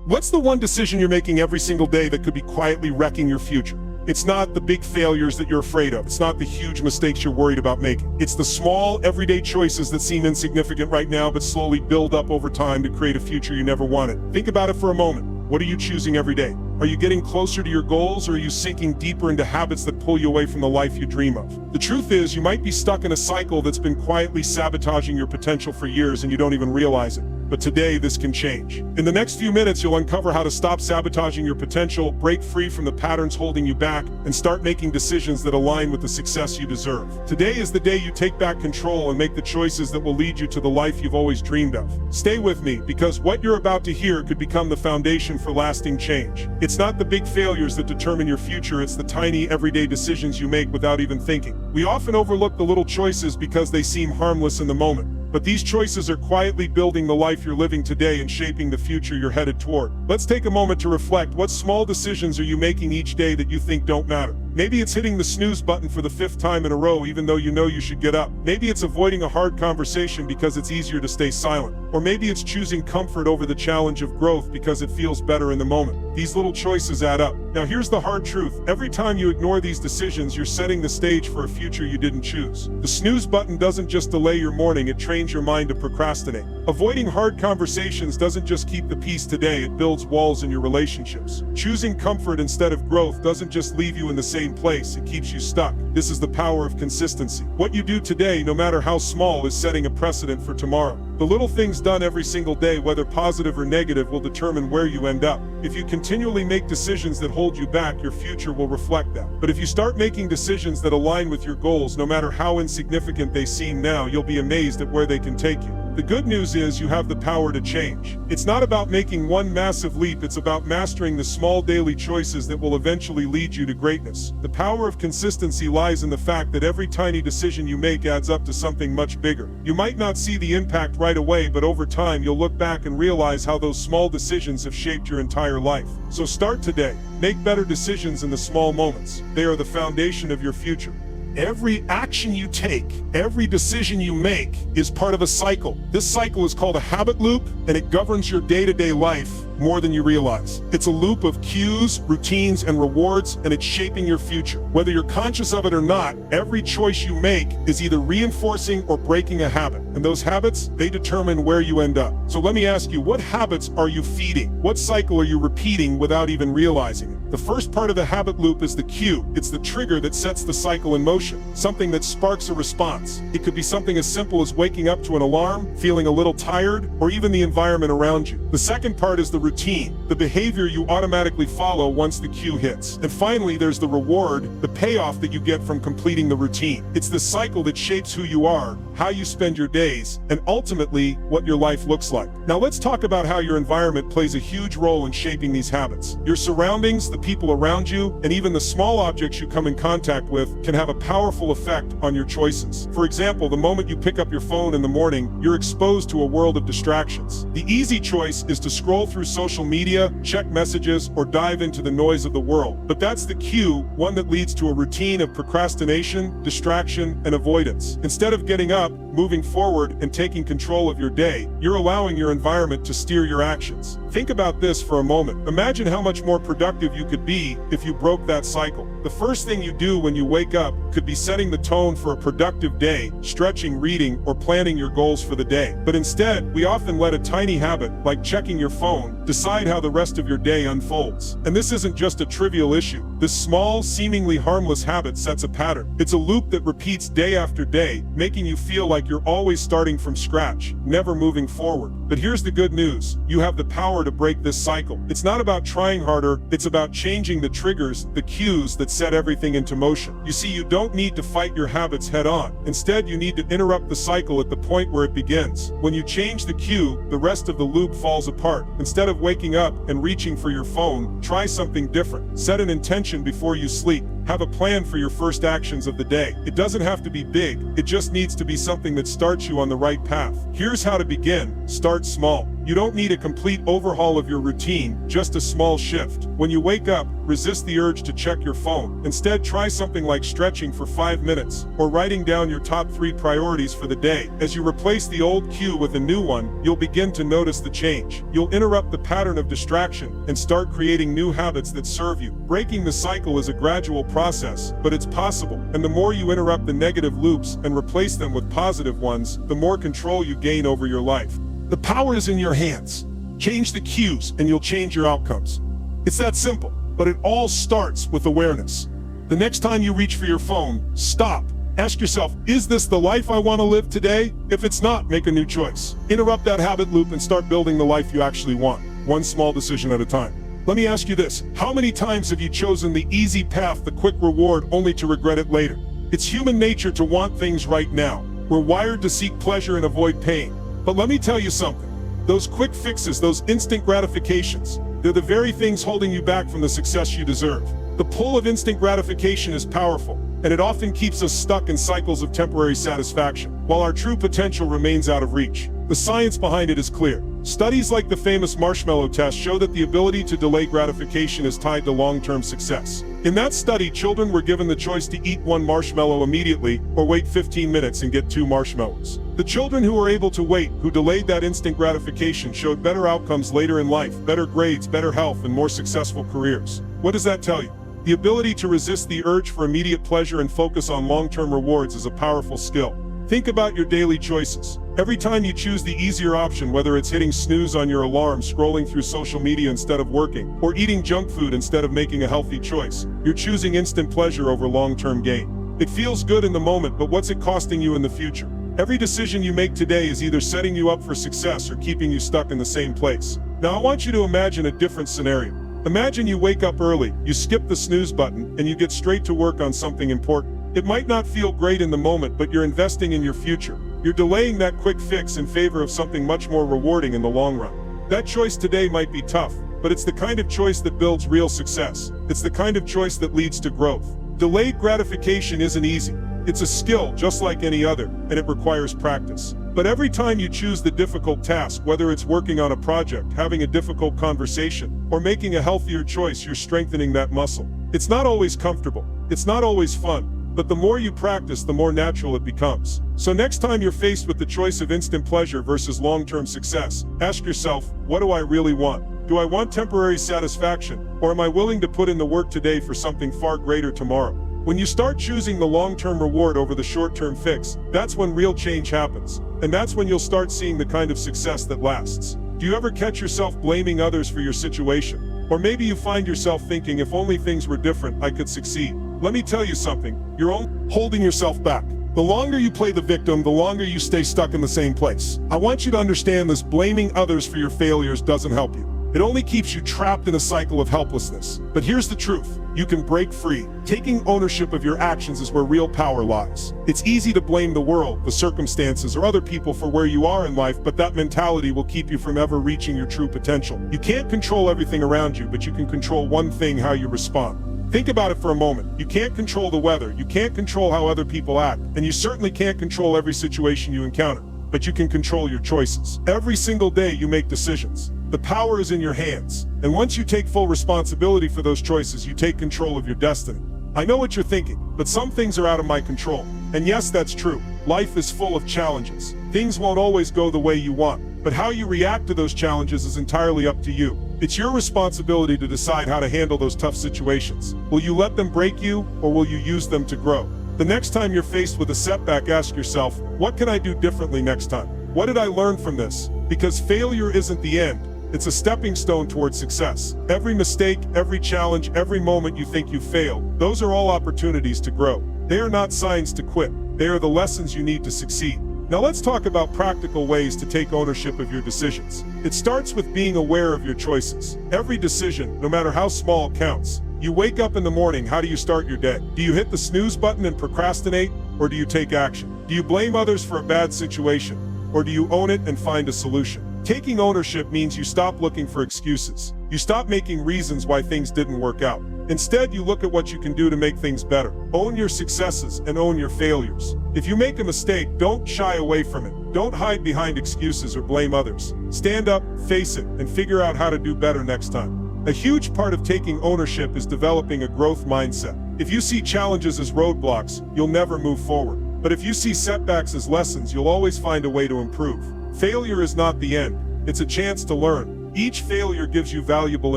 What's the one decision you're making every single day that could be quietly wrecking your future? It's not the big failures that you're afraid of. It's not the huge mistakes you're worried about making. It's the small, everyday choices that seem insignificant right now but slowly build up over time to create a future you never wanted. Think about it for a moment. What are you choosing every day? Are you getting closer to your goals, or are you sinking deeper into habits that pull you away from the life you dream of? The truth is, you might be stuck in a cycle that's been quietly sabotaging your potential for years and you don't even realize it. But today, this can change. In the next few minutes, you'll uncover how to stop sabotaging your potential, break free from the patterns holding you back, and start making decisions that align with the success you deserve. Today is the day you take back control and make the choices that will lead you to the life you've always dreamed of. Stay with me, because what you're about to hear could become the foundation for lasting change. It's not the big failures that determine your future, it's the tiny, everyday decisions you make without even thinking. We often overlook the little choices because they seem harmless in the moment. But these choices are quietly building the life you're living today and shaping the future you're headed toward. Let's take a moment to reflect. What small decisions are you making each day that you think don't matter? Maybe it's hitting the snooze button for the 5th time in a row even though you know you should get up. Maybe it's avoiding a hard conversation because it's easier to stay silent. Or maybe it's choosing comfort over the challenge of growth because it feels better in the moment. These little choices add up. Now here's the hard truth. Every time you ignore these decisions, you're setting the stage for a future you didn't choose. The snooze button doesn't just delay your morning, it trains your mind to procrastinate. Avoiding hard conversations doesn't just keep the peace today, it builds walls in your relationships. Choosing comfort instead of growth doesn't just leave you in the same place, it keeps you stuck. This is the power of consistency. What you do today, no matter how small, is setting a precedent for tomorrow. The little things done every single day, whether positive or negative, will determine where you end up. If you continually make decisions that hold you back, your future will reflect that. But if you start making decisions that align with your goals, no matter how insignificant they seem now, you'll be amazed at where they can take you. The good news is you have the power to change. It's not about making one massive leap, it's about mastering the small daily choices that will eventually lead you to greatness. The power of consistency lies in the fact that every tiny decision you make adds up to something much bigger. You might not see the impact right away, but over time you'll look back and realize how those small decisions have shaped your entire life. So start today. Make better decisions in the small moments. They are the foundation of your future. Every action you take, every decision you make is part of a cycle. This cycle is called a habit loop, and it governs your day-to-day life more than you realize. It's a loop of cues, routines, and rewards, and it's shaping your future. Whether you're conscious of it or not, every choice you make is either reinforcing or breaking a habit. And those habits, they determine where you end up. So let me ask you, what habits are you feeding? What cycle are you repeating without even realizing it? The first part of the habit loop is the cue. It's the trigger that sets the cycle in motion, something that sparks a response. It could be something as simple as waking up to an alarm, feeling a little tired, or even the environment around you. The second part is the routine, the behavior you automatically follow once the cue hits. And finally, there's the reward, the payoff that you get from completing the routine. It's the cycle that shapes who you are, how you spend your days, and ultimately, what your life looks like. Now let's talk about how your environment plays a huge role in shaping these habits. Your surroundings, the people around you, and even the small objects you come in contact with can have a powerful effect on your choices. For example, the moment you pick up your phone in the morning, you're exposed to a world of distractions. The easy choice is to scroll through social media, check messages, or dive into the noise of the world. But that's the cue, one that leads to a routine of procrastination, distraction, and avoidance. Instead of getting up, moving forward, and taking control of your day, you're allowing your environment to steer your actions. Think about this for a moment. Imagine how much more productive you could be if you broke that cycle. The first thing you do when you wake up could be setting the tone for a productive day, stretching, reading, or planning your goals for the day. But instead, we often let a tiny habit, like checking your phone, decide how the rest of your day unfolds. And this isn't just a trivial issue. This small, seemingly harmless habit sets a pattern. It's a loop that repeats day after day, making you feel like you're always starting from scratch, never moving forward. But here's the good news. You have the power to break this cycle. It's not about trying harder, it's about changing the triggers, the cues that set everything into motion. You see, you don't need to fight your habits head on. Instead, you need to interrupt the cycle at the point where it begins. When you change the cue, the rest of the loop falls apart. Instead of waking up and reaching for your phone, try something different. Set an intention before you sleep. Have a plan for your first actions of the day. It doesn't have to be big, it just needs to be something that starts you on the right path. Here's how to begin. Start small. You don't need a complete overhaul of your routine, just a small shift. When you wake up, resist the urge to check your phone. Instead, try something like stretching for 5 minutes, or writing down your top 3 priorities for the day. As you replace the old cue with a new one, you'll begin to notice the change. You'll interrupt the pattern of distraction and start creating new habits that serve you. Breaking the cycle is a gradual process, but it's possible. And the more you interrupt the negative loops and replace them with positive ones, the more control you gain over your life. The power is in your hands. Change the cues and you'll change your outcomes. It's that simple, but it all starts with awareness. The next time you reach for your phone, stop. Ask yourself, is this the life I want to live today? If it's not, make a new choice. Interrupt that habit loop and start building the life you actually want, one small decision at a time. Let me ask you this, how many times have you chosen the easy path, the quick reward, only to regret it later? It's human nature to want things right now. We're wired to seek pleasure and avoid pain. But let me tell you something, those quick fixes, those instant gratifications, they're the very things holding you back from the success you deserve. The pull of instant gratification is powerful, and it often keeps us stuck in cycles of temporary satisfaction, while our true potential remains out of reach. The science behind it is clear. Studies like the famous marshmallow test show that the ability to delay gratification is tied to long-term success. In that study, children were given the choice to eat 1 marshmallow immediately or wait 15 minutes and get 2 marshmallows. The children who were able to wait, who delayed that instant gratification, showed better outcomes later in life, better grades, better health, and more successful careers. What does that tell you? The ability to resist the urge for immediate pleasure and focus on long-term rewards is a powerful skill. Think about your daily choices. Every time you choose the easier option, whether it's hitting snooze on your alarm, scrolling through social media instead of working, or eating junk food instead of making a healthy choice, you're choosing instant pleasure over long-term gain. It feels good in the moment, but what's it costing you in the future? Every decision you make today is either setting you up for success or keeping you stuck in the same place. Now I want you to imagine a different scenario. Imagine you wake up early, you skip the snooze button, and you get straight to work on something important. It might not feel great in the moment, but you're investing in your future. You're delaying that quick fix in favor of something much more rewarding in the long run. That choice today might be tough, but it's the kind of choice that builds real success. It's the kind of choice that leads to growth. Delayed gratification isn't easy. It's a skill just like any other, and it requires practice. But every time you choose the difficult task, whether it's working on a project, having a difficult conversation, or making a healthier choice, you're strengthening that muscle. It's not always comfortable. It's not always fun. But the more you practice, the more natural it becomes. So next time you're faced with the choice of instant pleasure versus long-term success, ask yourself, what do I really want? Do I want temporary satisfaction, or am I willing to put in the work today for something far greater tomorrow? When you start choosing the long-term reward over the short-term fix, that's when real change happens. And that's when you'll start seeing the kind of success that lasts. Do you ever catch yourself blaming others for your situation? Or maybe you find yourself thinking, if only things were different, I could succeed. Let me tell you something, you're only holding yourself back. The longer you play the victim, the longer you stay stuck in the same place. I want you to understand this, blaming others for your failures doesn't help you. It only keeps you trapped in a cycle of helplessness. But here's the truth, you can break free. Taking ownership of your actions is where real power lies. It's easy to blame the world, the circumstances, or other people for where you are in life, but that mentality will keep you from ever reaching your true potential. You can't control everything around you, but you can control one thing: how you respond. Think about it for a moment. You can't control the weather, you can't control how other people act, and you certainly can't control every situation you encounter. But you can control your choices. Every single day you make decisions. The power is in your hands. And once you take full responsibility for those choices, you take control of your destiny. I know what you're thinking, but some things are out of my control. And yes, that's true. Life is full of challenges. Things won't always go the way you want, but how you react to those challenges is entirely up to you. It's your responsibility to decide how to handle those tough situations. Will you let them break you, or will you use them to grow? The next time you're faced with a setback, ask yourself, what can I do differently next time? What did I learn from this? Because failure isn't the end. It's a stepping stone towards success. Every mistake, every challenge, every moment you think you failed, those are all opportunities to grow. They are not signs to quit. They are the lessons you need to succeed. Now let's talk about practical ways to take ownership of your decisions. It starts with being aware of your choices. Every decision, no matter how small, counts. You wake up in the morning, how do you start your day? Do you hit the snooze button and procrastinate, or do you take action? Do you blame others for a bad situation, or do you own it and find a solution? Taking ownership means you stop looking for excuses. You stop making reasons why things didn't work out. Instead, you look at what you can do to make things better. Own your successes and own your failures. If you make a mistake, don't shy away from it. Don't hide behind excuses or blame others. Stand up, face it, and figure out how to do better next time. A huge part of taking ownership is developing a growth mindset. If you see challenges as roadblocks, you'll never move forward. But if you see setbacks as lessons, you'll always find a way to improve. Failure is not the end. It's a chance to learn. Each failure gives you valuable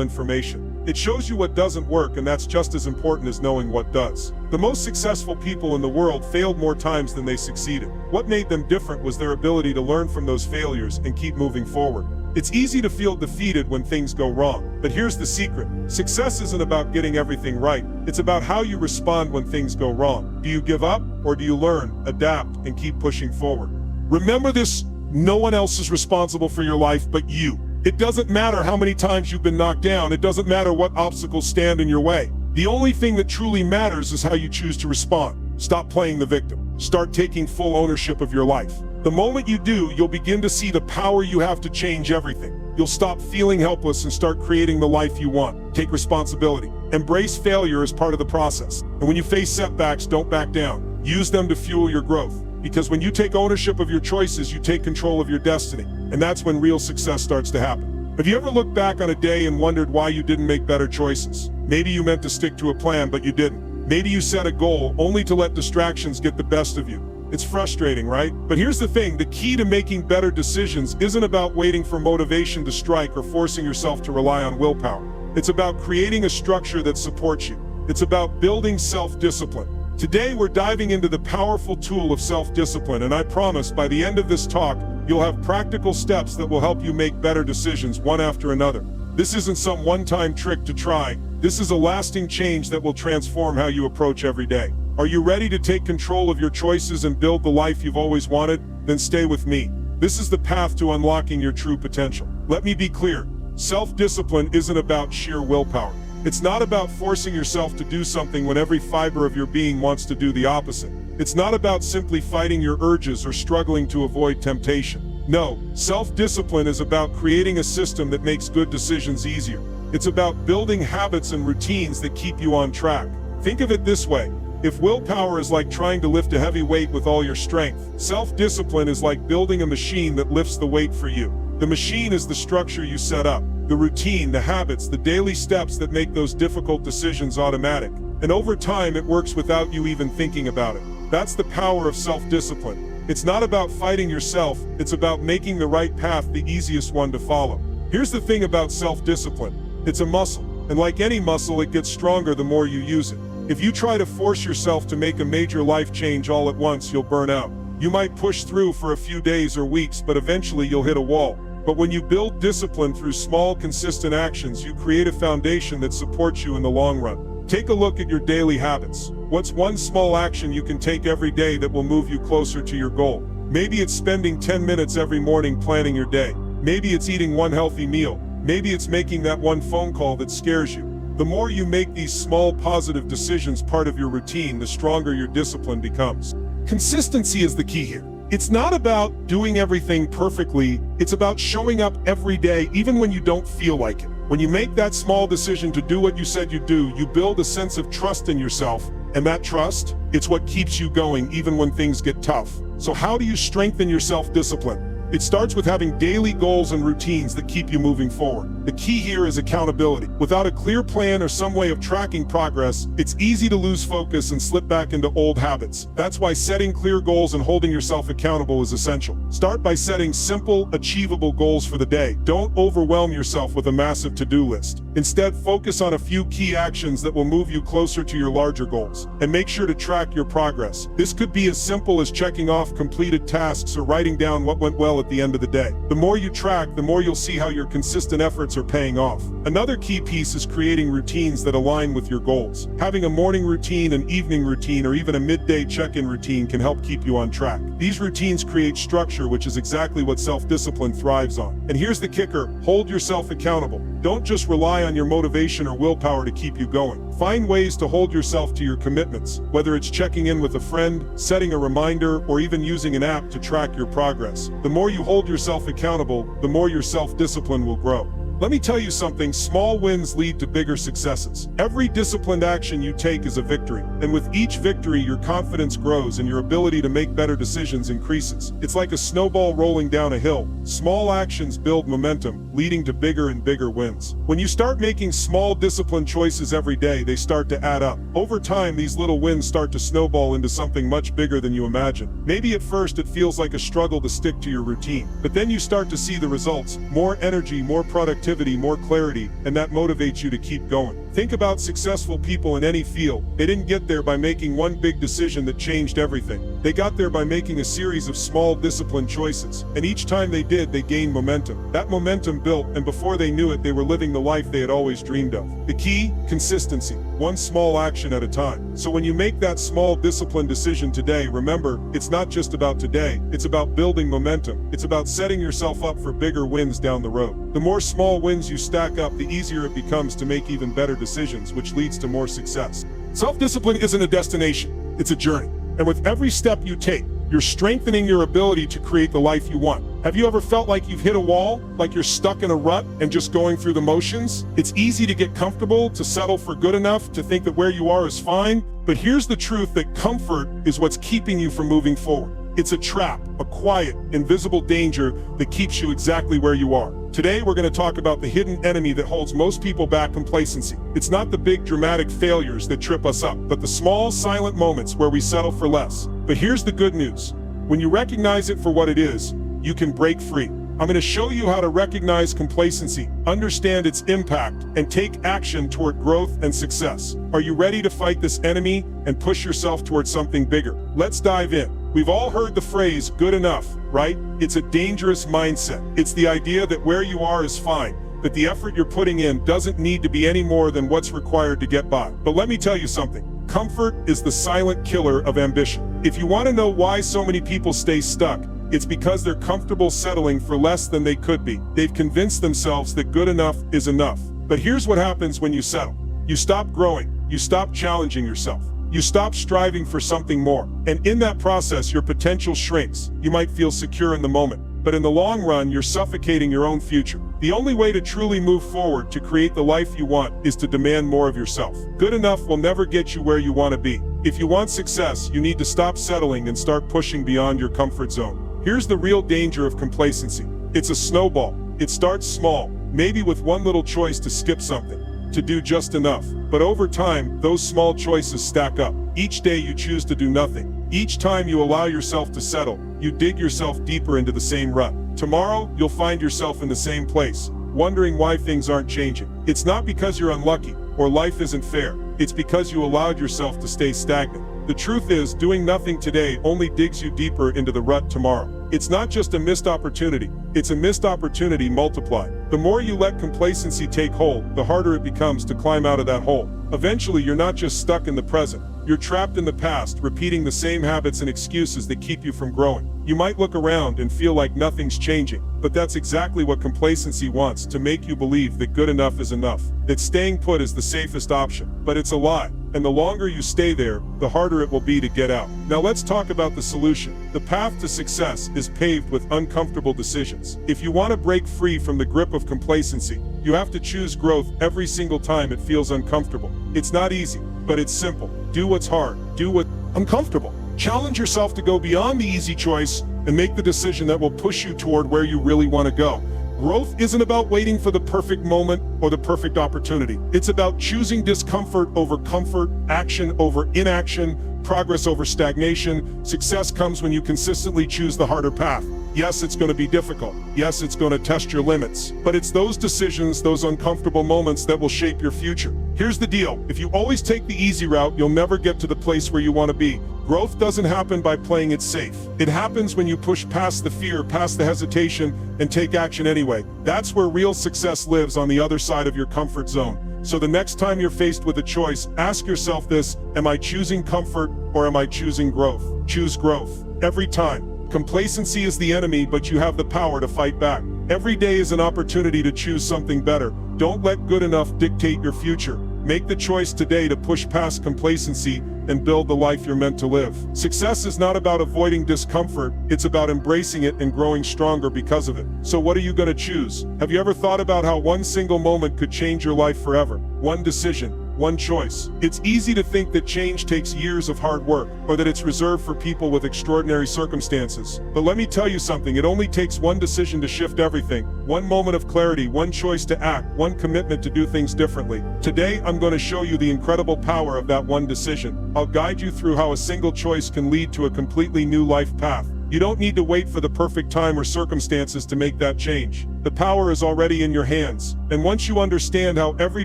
information. It shows you what doesn't work, and that's just as important as knowing what does. The most successful people in the world failed more times than they succeeded. What made them different was their ability to learn from those failures and keep moving forward. It's easy to feel defeated when things go wrong, but here's the secret. Success isn't about getting everything right. It's about how you respond when things go wrong. Do you give up, or do you learn, adapt, and keep pushing forward? Remember this: no one else is responsible for your life but you. It doesn't matter how many times you've been knocked down. It doesn't matter what obstacles stand in your way. The only thing that truly matters is how you choose to respond. Stop playing the victim. Start taking full ownership of your life. The moment you do, you'll begin to see the power you have to change everything. You'll stop feeling helpless and start creating the life you want. Take responsibility. Embrace failure as part of the process. And when you face setbacks, don't back down. Use them to fuel your growth. Because when you take ownership of your choices, you take control of your destiny. And that's when real success starts to happen. Have you ever looked back on a day and wondered why you didn't make better choices? Maybe you meant to stick to a plan, but you didn't. Maybe you set a goal only to let distractions get the best of you. It's frustrating, right? But here's the thing: the key to making better decisions isn't about waiting for motivation to strike or forcing yourself to rely on willpower. It's about creating a structure that supports you. It's about building self-discipline. Today, we're diving into the powerful tool of self-discipline, and I promise by the end of this talk, you'll have practical steps that will help you make better decisions one after another. This isn't some one-time trick to try. This is a lasting change that will transform how you approach every day. Are you ready to take control of your choices and build the life you've always wanted? Then stay with me. This is the path to unlocking your true potential. Let me be clear. Self-discipline isn't about sheer willpower. It's not about forcing yourself to do something when every fiber of your being wants to do the opposite. It's not about simply fighting your urges or struggling to avoid temptation. No, self-discipline is about creating a system that makes good decisions easier. It's about building habits and routines that keep you on track. Think of it this way. If willpower is like trying to lift a heavy weight with all your strength, self-discipline is like building a machine that lifts the weight for you. The machine is the structure you set up, the routine, the habits, the daily steps that make those difficult decisions automatic. And over time, it works without you even thinking about it. That's the power of self-discipline. It's not about fighting yourself, it's about making the right path the easiest one to follow. Here's the thing about self-discipline. It's a muscle, and like any muscle, it gets stronger the more you use it. If you try to force yourself to make a major life change all at once, you'll burn out. You might push through for a few days or weeks, but eventually you'll hit a wall. But when you build discipline through small, consistent actions, you create a foundation that supports you in the long run. Take a look at your daily habits. What's one small action you can take every day that will move you closer to your goal? Maybe it's spending 10 minutes every morning planning your day. Maybe it's eating one healthy meal. Maybe it's making that one phone call that scares you. The more you make these small, positive decisions part of your routine, the stronger your discipline becomes. Consistency is the key here. It's not about doing everything perfectly. It's about showing up every day, even when you don't feel like it. When you make that small decision to do what you said you'd do, you build a sense of trust in yourself. And that trust, it's what keeps you going even when things get tough. So how do you strengthen your self-discipline? It starts with having daily goals and routines that keep you moving forward. The key here is accountability. Without a clear plan or some way of tracking progress, it's easy to lose focus and slip back into old habits. That's why setting clear goals and holding yourself accountable is essential. Start by setting simple, achievable goals for the day. Don't overwhelm yourself with a massive to-do list. Instead, focus on a few key actions that will move you closer to your larger goals. And make sure to track your progress. This could be as simple as checking off completed tasks or writing down what went well at the end of the day. The more you track, the more you'll see how your consistent efforts are paying off. Another key piece is creating routines that align with your goals. Having a morning routine, an evening routine, or even a midday check-in routine can help keep you on track. These routines create structure, which is exactly what self-discipline thrives on. And here's the kicker: hold yourself accountable. Don't just rely on your motivation or willpower to keep you going. Find ways to hold yourself to your commitments, whether it's checking in with a friend, setting a reminder, or even using an app to track your progress. The more you hold yourself accountable, the more your self-discipline will grow. Let me tell you something, small wins lead to bigger successes. Every disciplined action you take is a victory, and with each victory, your confidence grows and your ability to make better decisions increases. It's like a snowball rolling down a hill. Small actions build momentum, leading to bigger and bigger wins. When you start making small disciplined choices every day, they start to add up. Over time, these little wins start to snowball into something much bigger than you imagined. Maybe at first it feels like a struggle to stick to your routine, but then you start to see the results: more energy, more productivity, more clarity, and that motivates you to keep going. Think about successful people in any field. They didn't get there by making one big decision that changed everything. They got there by making a series of small disciplined choices, and each time they did, they gained momentum. That momentum built, and before they knew it, they were living the life they had always dreamed of. The key? Consistency. One small action at a time. So when you make that small disciplined decision today, remember, it's not just about today, it's about building momentum. It's about setting yourself up for bigger wins down the road. The more small wins you stack up, the easier it becomes to make even better decisions, which leads to more success. Self-discipline isn't a destination, it's a journey. And with every step you take, you're strengthening your ability to create the life you want. Have you ever felt like you've hit a wall, like you're stuck in a rut and just going through the motions? It's easy to get comfortable, to settle for good enough, to think that where you are is fine. But here's the truth, that comfort is what's keeping you from moving forward. It's a trap, a quiet, invisible danger that keeps you exactly where you are. Today, we're going to talk about the hidden enemy that holds most people back: complacency. It's not the big dramatic failures that trip us up, but the small, silent moments where we settle for less. But here's the good news. When you recognize it for what it is, you can break free. I'm going to show you how to recognize complacency, understand its impact, and take action toward growth and success. Are you ready to fight this enemy and push yourself towards something bigger? Let's dive in. We've all heard the phrase, good enough, right? It's a dangerous mindset. It's the idea that where you are is fine, that the effort you're putting in doesn't need to be any more than what's required to get by. But let me tell you something. Comfort is the silent killer of ambition. If you want to know why so many people stay stuck, it's because they're comfortable settling for less than they could be. They've convinced themselves that good enough is enough. But here's what happens when you settle. You stop growing. You stop challenging yourself. You stop striving for something more. And in that process, your potential shrinks. You might feel secure in the moment, but in the long run, you're suffocating your own future. The only way to truly move forward, to create the life you want, is to demand more of yourself. Good enough will never get you where you want to be. If you want success, you need to stop settling and start pushing beyond your comfort zone. Here's the real danger of complacency. It's a snowball. It starts small, maybe with one little choice to skip something, to do just enough. But over time, those small choices stack up. Each day you choose to do nothing. Each time you allow yourself to settle, you dig yourself deeper into the same rut. Tomorrow, you'll find yourself in the same place, wondering why things aren't changing. It's not because you're unlucky or life isn't fair. It's because you allowed yourself to stay stagnant. The truth is, doing nothing today only digs you deeper into the rut tomorrow. It's not just a missed opportunity, it's a missed opportunity multiplied. The more you let complacency take hold, the harder it becomes to climb out of that hole. Eventually, you're not just stuck in the present, you're trapped in the past, repeating the same habits and excuses that keep you from growing. You might look around and feel like nothing's changing, but that's exactly what complacency wants, to make you believe that good enough is enough, that staying put is the safest option. But it's a lie, and the longer you stay there, the harder it will be to get out. Now let's talk about the solution. The path to success is paved with uncomfortable decisions. If you want to break free from the grip of complacency, you have to choose growth every single time it feels uncomfortable. It's not easy, but it's simple. Do what's hard. Do what's uncomfortable. Challenge yourself to go beyond the easy choice and make the decision that will push you toward where you really want to go. Growth isn't about waiting for the perfect moment or the perfect opportunity. It's about choosing discomfort over comfort, action over inaction, progress over stagnation. Success comes when you consistently choose the harder path. Yes, it's going to be difficult. Yes, it's going to test your limits. But it's those decisions, those uncomfortable moments, that will shape your future. Here's the deal. If you always take the easy route, you'll never get to the place where you want to be. Growth doesn't happen by playing it safe. It happens when you push past the fear, past the hesitation, and take action anyway. That's where real success lives, on the other side of your comfort zone. So the next time you're faced with a choice, ask yourself this: am I choosing comfort or am I choosing growth? Choose growth every time. Complacency is the enemy, but you have the power to fight back. Every day is an opportunity to choose something better. Don't let good enough dictate your future. Make the choice today to push past complacency, and build the life you're meant to live. Success is not about avoiding discomfort, it's about embracing it and growing stronger because of it. So what are you going to choose? Have you ever thought about how one single moment could change your life forever? One decision, one choice. It's easy to think that change takes years of hard work, or that it's reserved for people with extraordinary circumstances. But let me tell you something, it only takes one decision to shift everything. One moment of clarity, one choice to act, one commitment to do things differently. Today, I'm going to show you the incredible power of that one decision. I'll guide you through how a single choice can lead to a completely new life path. You don't need to wait for the perfect time or circumstances to make that change. The power is already in your hands. And once you understand how every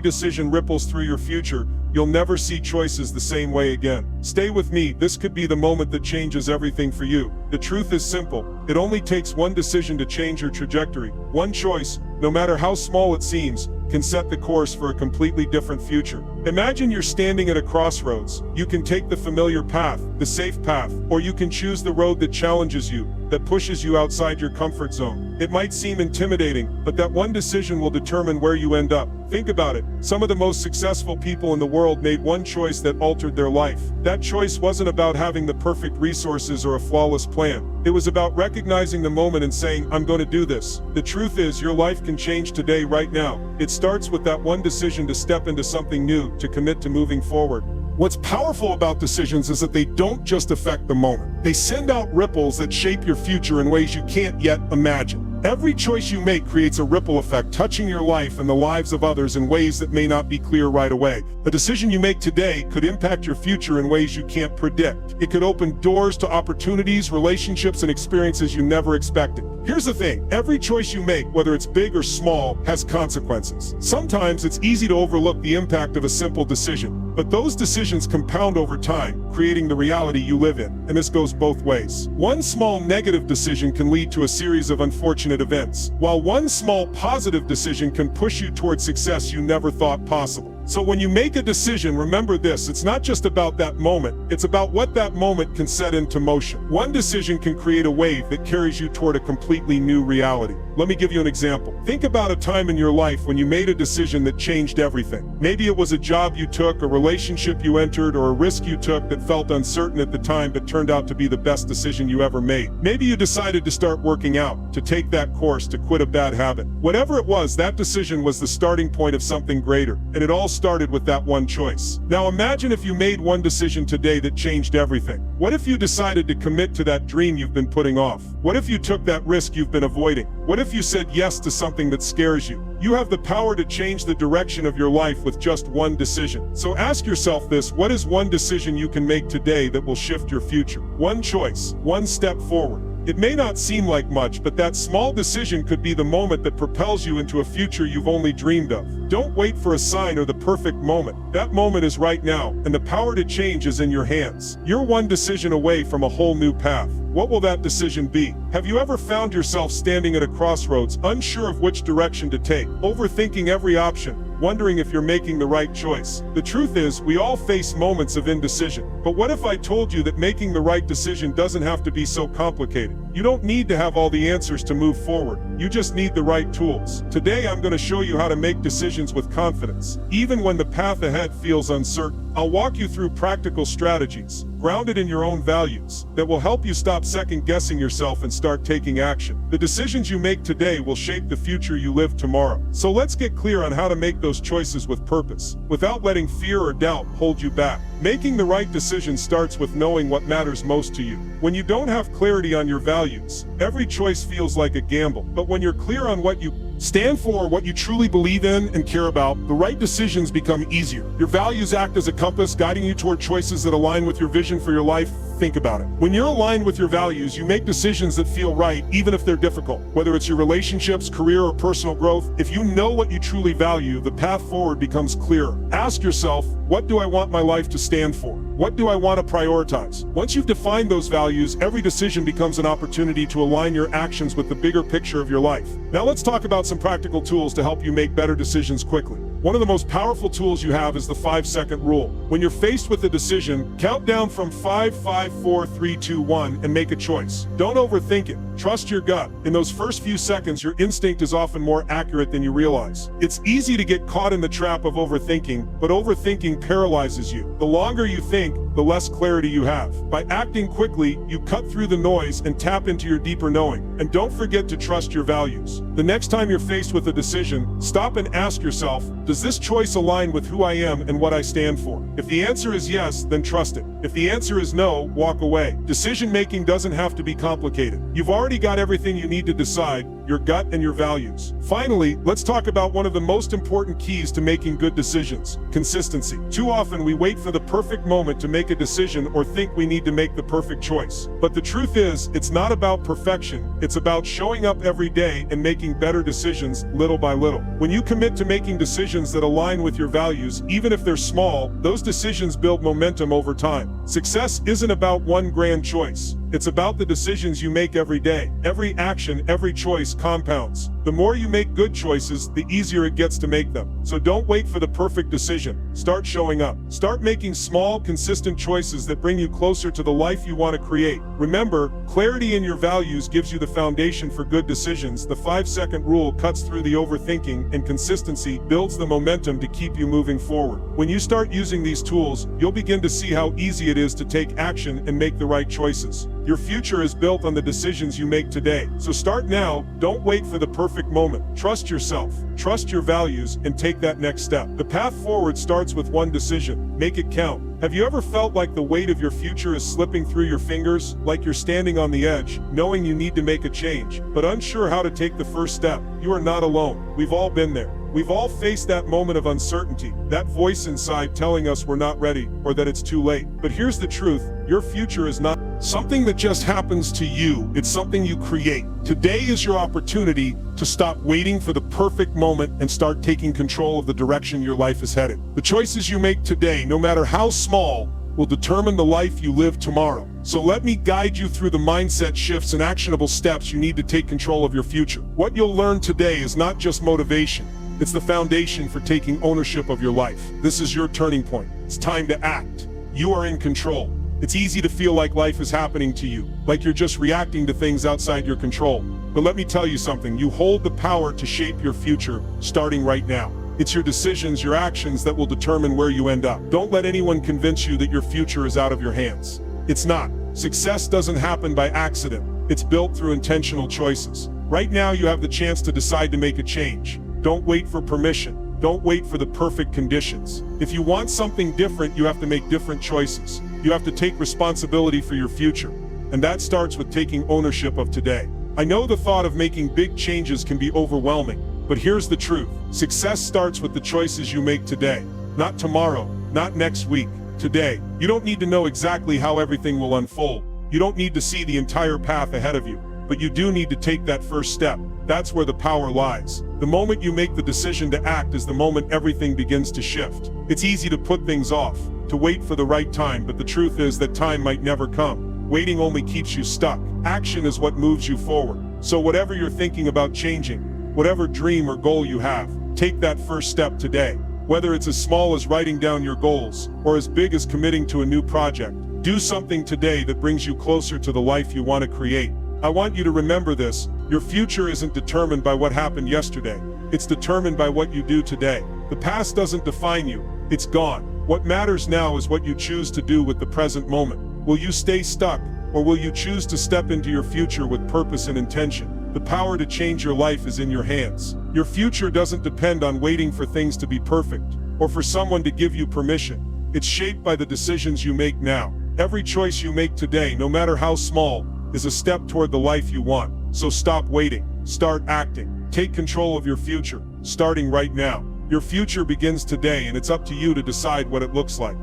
decision ripples through your future, you'll never see choices the same way again. Stay with me, this could be the moment that changes everything for you. The truth is simple. It only takes one decision to change your trajectory. One choice, no matter how small it seems, can set the course for a completely different future. Imagine you're standing at a crossroads. You can take the familiar path, the safe path, or you can choose the road that challenges you, that pushes you outside your comfort zone. It might seem intimidating, but that one decision will determine where you end up. Think about it. Some of the most successful people in the world made one choice that altered their life. That choice wasn't about having the perfect resources or a flawless plan. It was about recognizing the moment and saying, I'm going to do this. The truth is, your life can change today, right now. It starts with that one decision to step into something new, to commit to moving forward. What's powerful about decisions is that they don't just affect the moment. They send out ripples that shape your future in ways you can't yet imagine. Every choice you make creates a ripple effect, touching your life and the lives of others in ways that may not be clear right away. A decision you make today could impact your future in ways you can't predict. It could open doors to opportunities, relationships, and experiences you never expected. Here's the thing, every choice you make, whether it's big or small, has consequences. Sometimes it's easy to overlook the impact of a simple decision, but those decisions compound over time, creating the reality you live in. And this goes both ways. One small negative decision can lead to a series of unfortunate events, while one small positive decision can push you toward success you never thought possible. So when you make a decision, remember this, it's not just about that moment, it's about what that moment can set into motion. One decision can create a wave that carries you toward a completely new reality. Let me give you an example. Think about a time in your life when you made a decision that changed everything. Maybe it was a job you took, a relationship you entered, or a risk you took that felt uncertain at the time but turned out to be the best decision you ever made. Maybe you decided to start working out, to take that course, to quit a bad habit. Whatever it was, that decision was the starting point of something greater, and it all started with that one choice. Now imagine if you made one decision today that changed everything. What if you decided to commit to that dream you've been putting off? What if you took that risk you've been avoiding? What if you said yes to something that scares you? You have the power to change the direction of your life with just one decision. So ask yourself this, what is one decision you can make today that will shift your future? One choice, one step forward. It may not seem like much, but that small decision could be the moment that propels you into a future you've only dreamed of. Don't wait for a sign or the perfect moment. That moment is right now, and the power to change is in your hands. You're one decision away from a whole new path. What will that decision be? Have you ever found yourself standing at a crossroads, unsure of which direction to take, overthinking every option, wondering if you're making the right choice? The truth is, we all face moments of indecision. But what if I told you that making the right decision doesn't have to be so complicated? You don't need to have all the answers to move forward. You just need the right tools. Today, I'm going to show you how to make decisions with confidence, even when the path ahead feels uncertain. I'll walk you through practical strategies, grounded in your own values, that will help you stop second-guessing yourself and start taking action. The decisions you make today will shape the future you live tomorrow. So let's get clear on how to make those choices with purpose, without letting fear or doubt hold you back. Making the right decision starts with knowing what matters most to you. When you don't have clarity on your values, every choice feels like a gamble. But when you're clear on what you stand for, what you truly believe in and care about, the right decisions become easier. Your values act as a compass, guiding you toward choices that align with your vision for your life. Think about it. When you're aligned with your values, you make decisions that feel right, even if they're difficult. Whether it's your relationships, career, or personal growth, if you know what you truly value, the path forward becomes clearer. Ask yourself, what do I want my life to stand for? What do I want to prioritize? Once you've defined those values, every decision becomes an opportunity to align your actions with the bigger picture of your life. Now let's talk about some practical tools to help you make better decisions quickly. One of the most powerful tools you have is the 5-second rule. When you're faced with a decision, count down from 5, 4, 3, 2, 1, and make a choice. Don't overthink it. Trust your gut. In those first few seconds, your instinct is often more accurate than you realize. It's easy to get caught in the trap of overthinking, but overthinking paralyzes you. The longer you think, the less clarity you have. By acting quickly, you cut through the noise and tap into your deeper knowing. And don't forget to trust your values. The next time you're faced with a decision, stop and ask yourself, does this choice align with who I am and what I stand for? If the answer is yes, then trust it. If the answer is no, walk away. Decision-making doesn't have to be complicated. You've already got everything you need to decide: your gut and your values. Finally, let's talk about one of the most important keys to making good decisions: consistency. Too often we wait for the perfect moment to make a decision or think we need to make the perfect choice. But the truth is, it's not about perfection, it's about showing up every day and making better decisions little by little. When you commit to making decisions that align with your values, even if they're small, those decisions build momentum over time. Success isn't about one grand choice. It's about the decisions you make every day. Every action, every choice compounds. The more you make good choices, the easier it gets to make them. So don't wait for the perfect decision. Start showing up. Start making small, consistent choices that bring you closer to the life you want to create. Remember, clarity in your values gives you the foundation for good decisions. The 5-second rule cuts through the overthinking, and consistency builds the momentum to keep you moving forward. When you start using these tools, you'll begin to see how easy it is to take action and make the right choices. Your future is built on the decisions you make today. So start now. Don't wait for the perfect moment. Trust yourself, trust your values, and take that next step. The path forward starts with one decision. Make it count. Have you ever felt like the weight of your future is slipping through your fingers, like you're standing on the edge, knowing you need to make a change, but unsure how to take the first step? You are not alone. We've all been there. We've all faced that moment of uncertainty, that voice inside telling us we're not ready or that it's too late. But here's the truth: your future is not something that just happens to you, it's something you create. Today is your opportunity to stop waiting for the perfect moment and start taking control of the direction your life is headed. The choices you make today, no matter how small, will determine the life you live tomorrow. So let me guide you through the mindset shifts and actionable steps you need to take control of your future. What you'll learn today is not just motivation. It's the foundation for taking ownership of your life. This is your turning point. It's time to act. You are in control. It's easy to feel like life is happening to you, like you're just reacting to things outside your control. But let me tell you something: you hold the power to shape your future, starting right now. It's your decisions, your actions that will determine where you end up. Don't let anyone convince you that your future is out of your hands. It's not. Success doesn't happen by accident. It's built through intentional choices. Right now you have the chance to decide to make a change. Don't wait for permission. Don't wait for the perfect conditions. If you want something different, you have to make different choices. You have to take responsibility for your future. And that starts with taking ownership of today. I know the thought of making big changes can be overwhelming, but here's the truth: success starts with the choices you make today. Not tomorrow, not next week, today. You don't need to know exactly how everything will unfold. You don't need to see the entire path ahead of you. But you do need to take that first step. That's where the power lies. The moment you make the decision to act is the moment everything begins to shift. It's easy to put things off, to wait for the right time, but the truth is that time might never come. Waiting only keeps you stuck. Action is what moves you forward. So whatever you're thinking about changing, whatever dream or goal you have, take that first step today. Whether it's as small as writing down your goals, or as big as committing to a new project, do something today that brings you closer to the life you want to create. I want you to remember this: your future isn't determined by what happened yesterday. It's determined by what you do today. The past doesn't define you. It's gone. What matters now is what you choose to do with the present moment. Will you stay stuck, or will you choose to step into your future with purpose and intention? The power to change your life is in your hands. Your future doesn't depend on waiting for things to be perfect, or for someone to give you permission. It's shaped by the decisions you make now. Every choice you make today, no matter how small, is a step toward the life you want. So stop waiting, start acting. Take control of your future, starting right now. Your future begins today, and it's up to you to decide what it looks like.